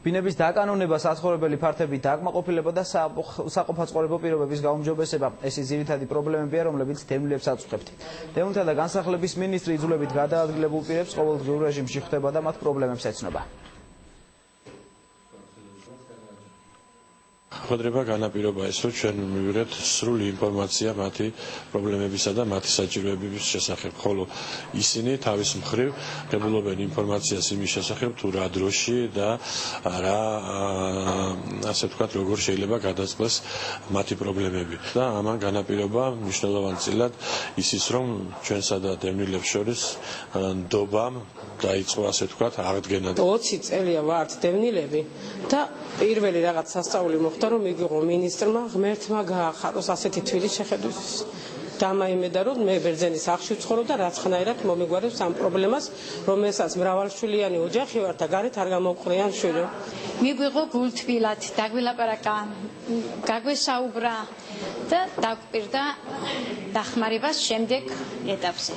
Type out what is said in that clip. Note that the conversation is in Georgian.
ბინების დაკანონება, საცხოვრებელი ფართები დაკმაყოფილება და საყოფაცხოვრებო პირობების გაუმჯობესება. ეს ძირითადი პრობლემებია, რომლებიც დევნილებს აწუხებთ. დევნილთა და განსახლების მინისტრი იძულებით გადაადგილებულ პირებს ყოველდღიურ რეჟიმში ხვდება და მათ პრობლემებს ეცნობა. ხვედრება განაპირობა ის, რომ ჩვენ მივიღეთ სრული ინფორმაცია მათი პრობლემებისა და მათი საჭიროებების შესახებ, ხოლო ისინი თავის მხრივ ღებულობენ ინფორმაციას იმის შესახებ, თუ რა დროში და რა ასე ვთქვათ, როგორ შეიძლება გადაწყდეს მათი პრობლემები. და ამან განაპირობა მნიშვნელოვანწილად ისიც, რომ ჩვენსა და დევნილებს შორის ნდობამ დაიწყო, ასე ვთქვათ, აღდგენა. 20 წელია ვართ დევნილები და პირველი რაღაც სასწაული მოხდა, რომ მიგიღო მინისტრმა ღმერთმა გაახაროს ასეთი თვილი შეხედვისთვის. დამაიმედა, რომ მე ბერძენის სახლში ვცხოვრობ და რაცხნაირად მომიგვარებს ამ პრობლემას, რომელსაც მრავალშვილიანი ოჯახი ვარ და გარეთ არ გამოვყრიან შვილი. მიგვიღო გულთბილად, დაგვილაპარაკა, გაგვესაუბრა და დაგვპირდა დახმარებას შემდეგ ეტაპზე.